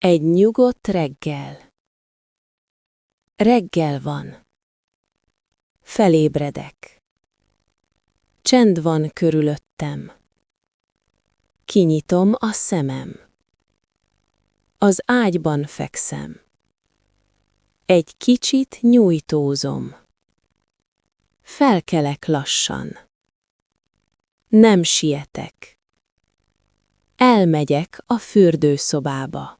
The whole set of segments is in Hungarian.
Egy nyugodt reggel. Reggel van. Felébredek. Csend van körülöttem. Kinyitom a szemem. Az ágyban fekszem. Egy kicsit nyújtózom. Felkelek lassan. Nem sietek. Elmegyek a fürdőszobába.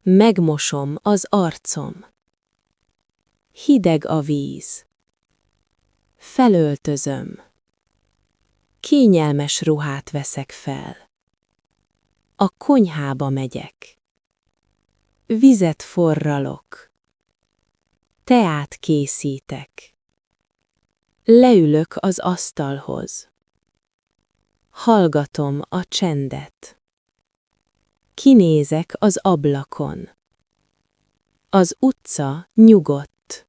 Megmosom az arcom. Hideg a víz. Felöltözöm. Kényelmes ruhát veszek fel. A konyhába megyek. Vizet forralok. Teát készítek. Leülök az asztalhoz. Hallgatom a csendet. Kinézek az ablakon. Az utca nyugodt.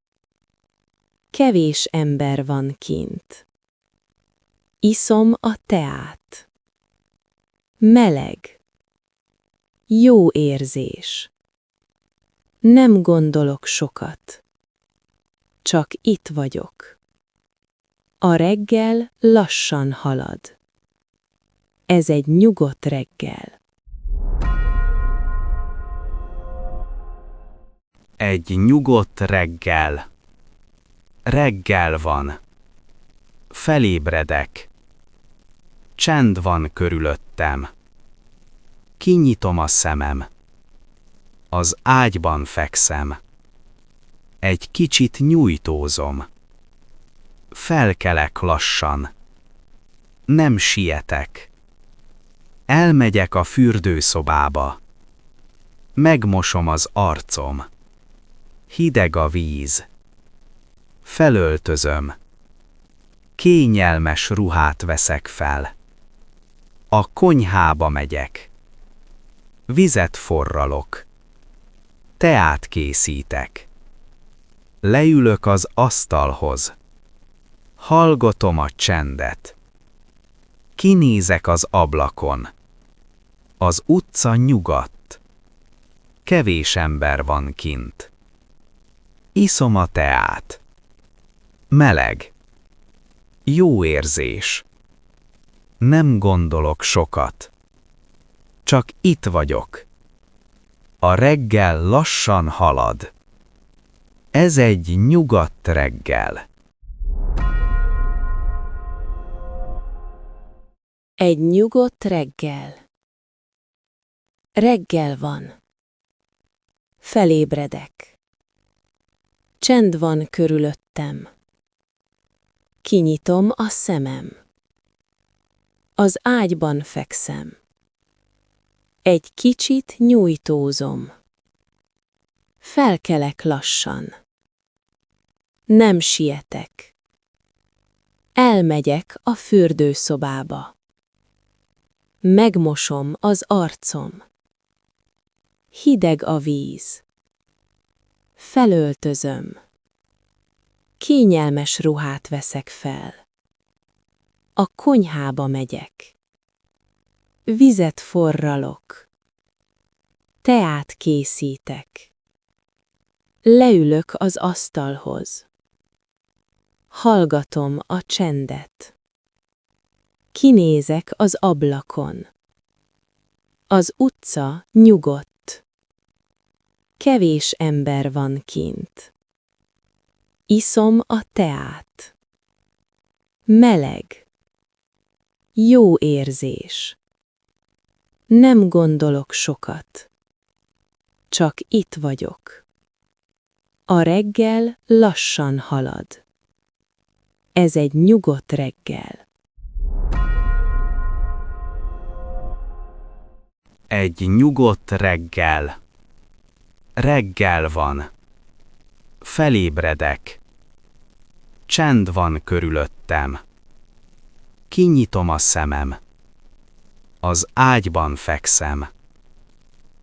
Kevés ember van kint. Iszom a teát. Meleg. Jó érzés. Nem gondolok sokat. Csak itt vagyok. A reggel lassan halad. Ez egy nyugodt reggel. Egy nyugodt reggel. Reggel van. Felébredek. Csend van körülöttem. Kinyitom a szemem. Az ágyban fekszem. Egy kicsit nyújtózom. Felkelek lassan. Nem sietek. Elmegyek a fürdőszobába. Megmosom az arcom. Hideg a víz. Felöltözöm. Kényelmes ruhát veszek fel. A konyhába megyek. Vizet forralok. Teát készítek. Leülök az asztalhoz. Hallgatom a csendet. Kinézek az ablakon. Az utca nyugodt. Kevés ember van kint. Iszom a teát. Meleg. Jó érzés. Nem gondolok sokat. Csak itt vagyok. A reggel lassan halad. Ez egy nyugodt reggel. Egy nyugodt reggel. Reggel van. Felébredek. Csend van körülöttem. Kinyitom a szemem. Az ágyban fekszem. Egy kicsit nyújtózom. Felkelek lassan. Nem sietek. Elmegyek a fürdőszobába. Megmosom az arcom. Hideg a víz. Felöltözöm. Kényelmes ruhát veszek fel. A konyhába megyek. Vizet forralok. Teát készítek. Leülök az asztalhoz. Hallgatom a csendet. Kinézek az ablakon. Az utca nyugodt. Kevés ember van kint. Iszom a teát. Meleg. Jó érzés. Nem gondolok sokat. Csak itt vagyok. A reggel lassan halad. Ez egy nyugodt reggel. Egy nyugodt reggel. Reggel van. Felébredek. Csend van körülöttem. Kinyitom a szemem. Az ágyban fekszem.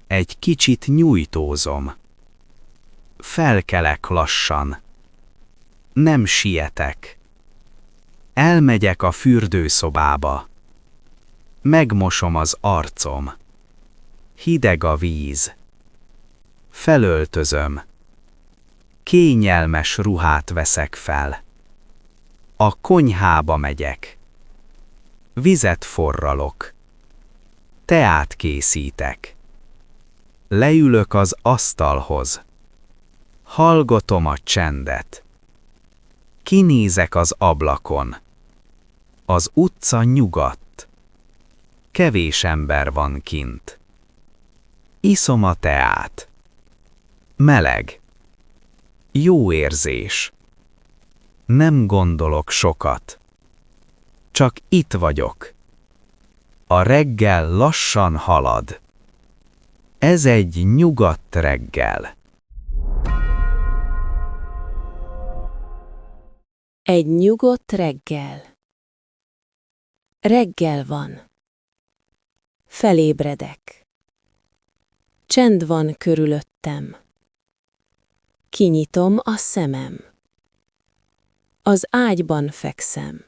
Egy kicsit nyújtózom. Felkelek lassan. Nem sietek. Elmegyek a fürdőszobába. Megmosom az arcom. Hideg a víz. Felöltözöm. Kényelmes ruhát veszek fel. A konyhába megyek. Vizet forralok. Teát készítek. Leülök az asztalhoz. Hallgatom a csendet. Kinézek az ablakon. Az utca nyugodt. Kevés ember van kint. Iszom a teát. Meleg. Jó érzés. Nem gondolok sokat. Csak itt vagyok. A reggel lassan halad. Ez egy nyugodt reggel. Egy nyugodt reggel. Reggel van. Felébredek. Csend van körülöttem. Kinyitom a szemem. Az ágyban fekszem.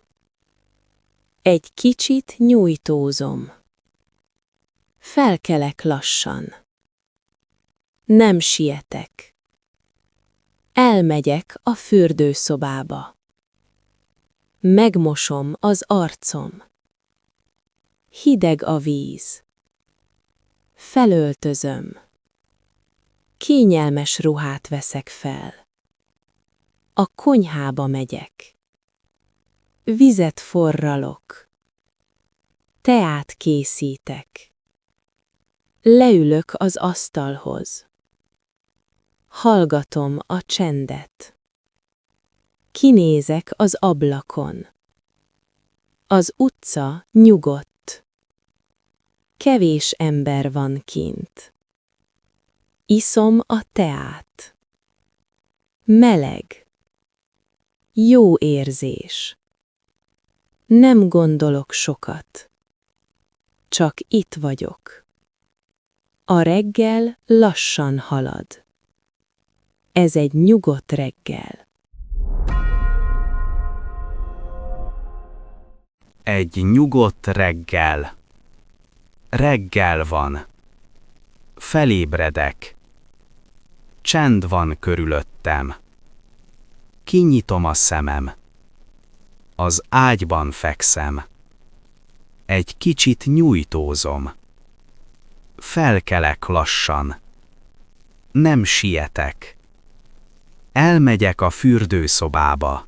Egy kicsit nyújtózom. Felkelek lassan. Nem sietek. Elmegyek a fürdőszobába. Megmosom az arcom. Hideg a víz. Felöltözöm. Kényelmes ruhát veszek fel. A konyhába megyek. Vizet forralok. Teát készítek. Leülök az asztalhoz. Hallgatom a csendet. Kinézek az ablakon. Az utca nyugodt. Kevés ember van kint. Iszom a teát. Meleg. Jó érzés. Nem gondolok sokat. Csak itt vagyok. A reggel lassan halad. Ez egy nyugodt reggel. Egy nyugodt reggel. Reggel van. Felébredek. Csend van körülöttem. Kinyitom a szemem. Az ágyban fekszem. Egy kicsit nyújtózom. Felkelek lassan. Nem sietek. Elmegyek a fürdőszobába.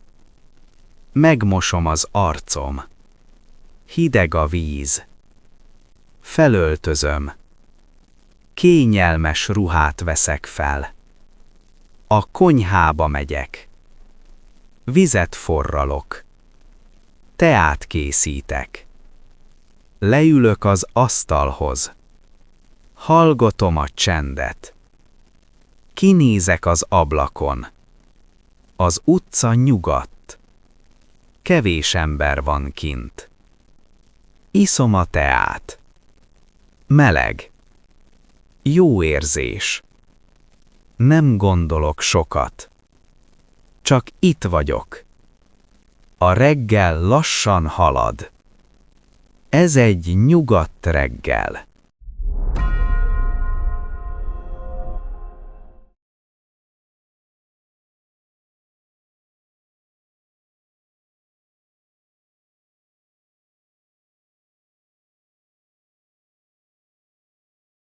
Megmosom az arcom. Hideg a víz. Felöltözöm. Kényelmes ruhát veszek fel. A konyhába megyek. Vizet forralok. Teát készítek. Leülök az asztalhoz. Hallgatom a csendet. Kinézek az ablakon. Az utca nyugodt. Kevés ember van kint. Iszom a teát. Meleg. Jó érzés. Nem gondolok sokat. Csak itt vagyok. A reggel lassan halad. Ez egy nyugodt reggel.